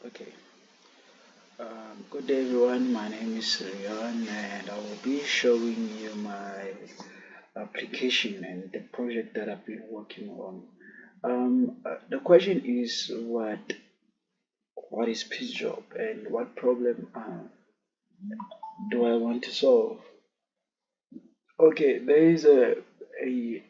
Okay. Good day, everyone. My name is Rian, and I will be showing you my application and the project that I've been working on. The question is, what is PeaceJob and what problem do I want to solve? Okay, there is a, a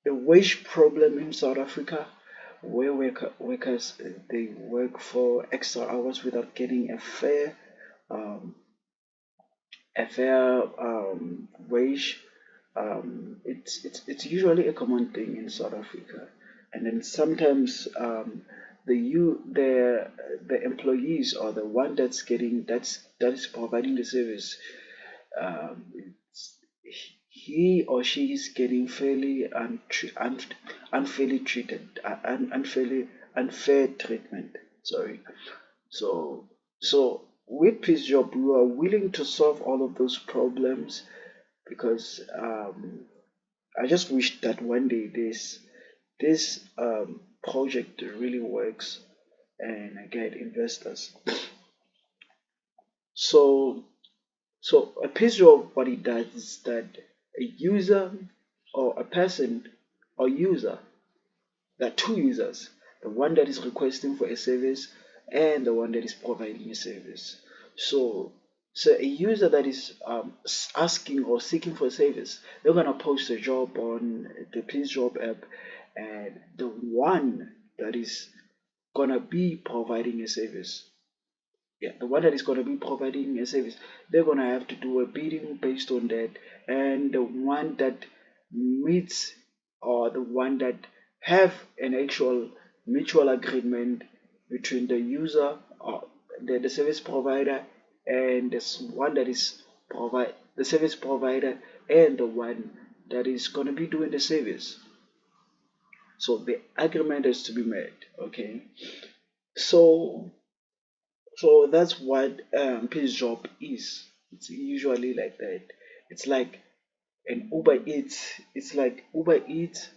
wage problem in South Africa where workers they work for extra hours without getting um, a fair wage. It's usually a common thing in South Africa, and then sometimes the employees or the one that is providing the service, it's, he or she is getting unfairly treated, unfair treatment. Sorry. So with PeaceJob, we are willing to solve all of those problems because I just wish that one day this project really works and I get investors. So a PeaceJob, what it does is that a user or a person or user, there are two users, the one that is requesting for a service and the one that is providing a service. So, a user that is asking or seeking for a service, they're gonna post a job on the PeaceJob app, and the one that is gonna be providing a service, yeah, the one that is gonna be providing a service, they're gonna have to do a bidding based on that, and the one that meets or the one that have an actual mutual agreement between the user or the service provider and this one that is provide the service provider and the one that is going to be doing the service. So the agreement has to be made. Okay. So that's what PeaceJob is. It's usually like that. It's like an Uber Eats. It's like Uber Eats,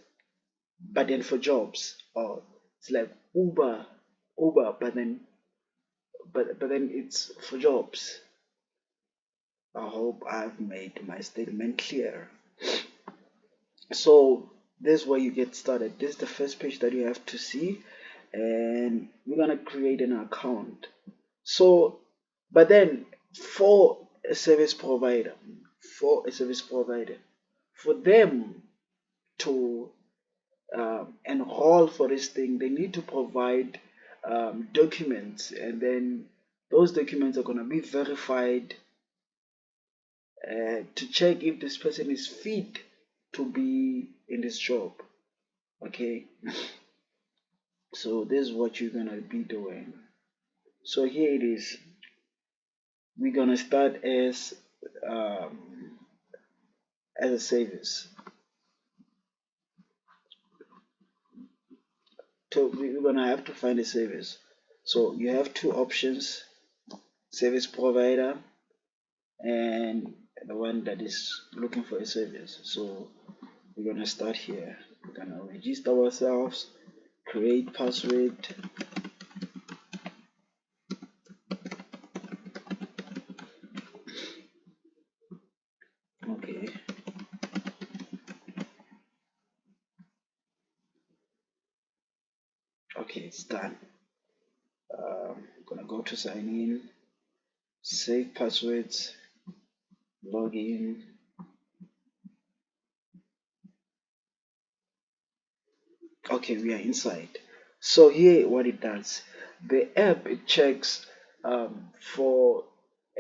but then for jobs. Or it's like Uber, but then it's for jobs. I hope I've made my statement clear. So this is where you get started. This is the first page that you have to see, and we're gonna create an account. So, but then for a service provider, for a service provider, for them to enroll for this thing, they need to provide documents, and then those documents are gonna be verified to check if this person is fit to be in this job. Okay, so this is what you're gonna be doing. So here it is. We're gonna start um, as a service. So we're gonna have to find a service. So you have two options: service provider and the one that is looking for a service. So we're gonna start here. We're gonna register ourselves, create password. Okay, it's done. I'm gonna go to sign in, save passwords, log in. Okay, we are inside. So here what it does, the app, it checks for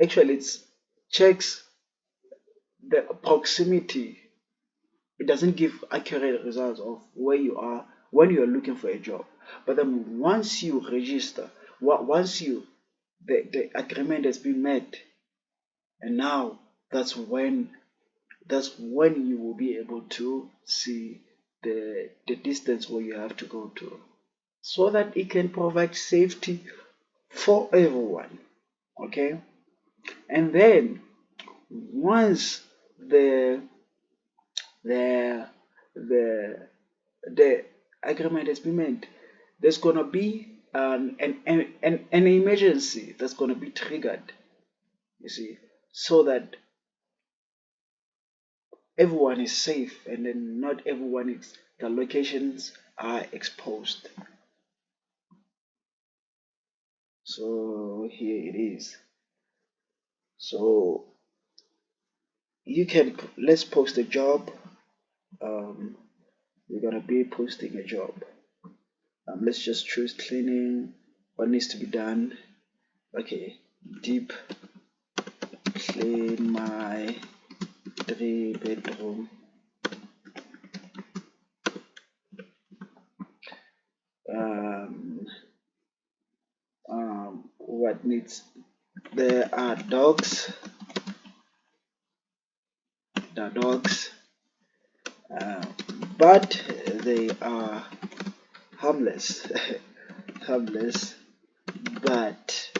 actually it checks the proximity. It doesn't give accurate results of where you are when you are looking for a job. But then once you register, once the agreement has been met, and now that's when you will be able to see the distance where you have to go to, so that it can provide safety for everyone. Okay, and then once the the the agreement has been made, there's gonna be an emergency that's going to be triggered, you see, so that everyone is safe and then not everyone is, the locations are exposed. So here it is. So you can, let's post a job. We're gonna be posting a job. Let's just choose cleaning, what needs to be done. Okay, deep clean my 3-bedroom. What needs, there are dogs, uh, but they are harmless. Harmless, but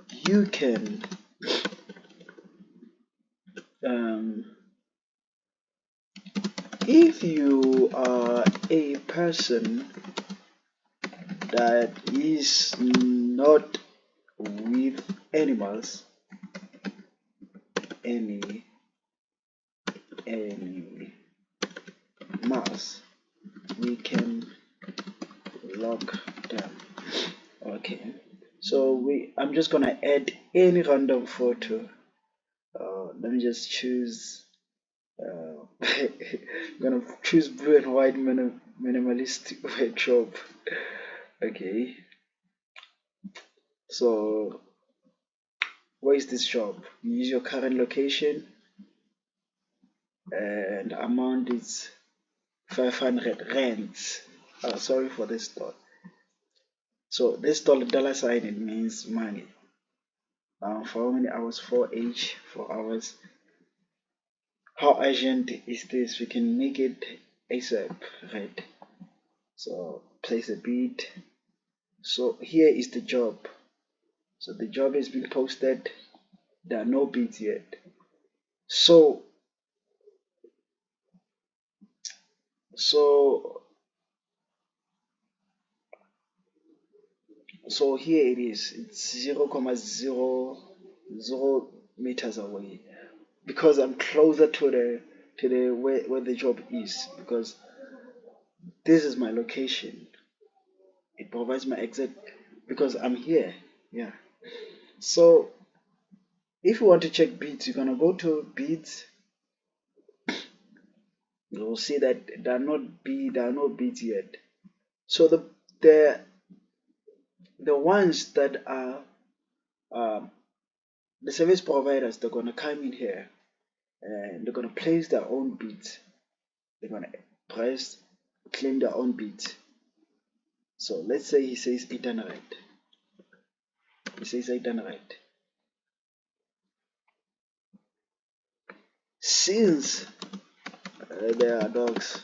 you can if you are a person that is not with animals, any mouse, we can lock them. Okay, so I'm just gonna add any random photo. Let me just choose I'm gonna choose blue and white minimalist wardrobe. Okay, so where is this job? You use your current location and amount is 500 rands. Sorry for this thought. So this dollar sign, it means money. For how many hours? 4H, 4 hours. How urgent is this? We can make it ASAP, right? So place a bid. So here is the job. So the job has been posted. There are no bids yet. So so so here it is. It's 0.00 meters away because I'm closer to the where the job is, because this is my location. It provides my exact, because I'm here. Yeah. So if you want to check bids, you're gonna go to bids. You'll see that there are no bids yet. So the the ones that are um, the service providers, they're gonna come in here and they're gonna place their own bids. They're gonna price claim their own bids. So let's say he says 800. He says 800. Since there are dogs,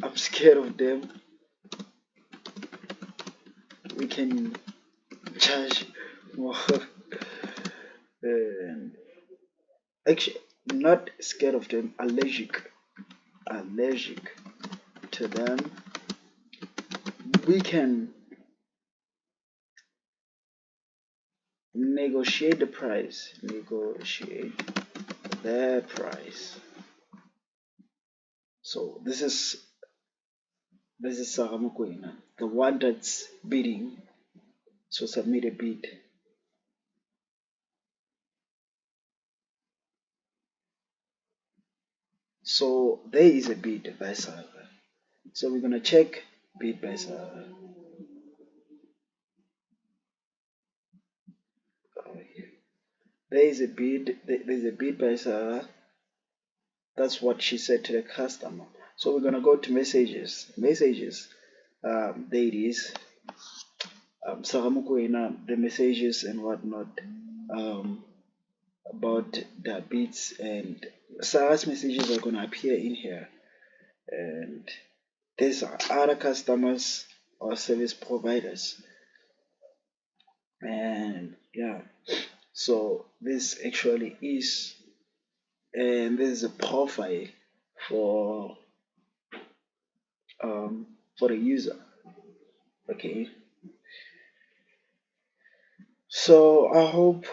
I'm scared of them. We can charge more. And actually, not scared of them, allergic to them. We can negotiate the price. So this is Saramukwena, the one that's bidding. So submit a bid. So there is a bid by Sarah. So we're gonna check bid by Sarah. There's a bid by Sarah. That's what she said to the customer. So we're gonna go to messages. There it is. Sarah Mukwena, the messages and whatnot about the bids, and Sarah's messages are gonna appear in here. And these are other customers or service providers. And yeah, so this actually is, and this is a profile for for the user. Okay, so I hope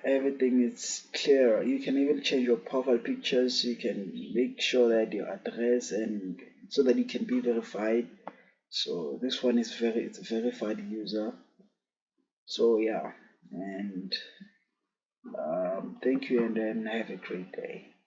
everything is clear. You can even change your profile pictures. You can make sure that your address, and so that you can be verified. So this one is it's a verified user. So yeah, and thank you, and then have a great day.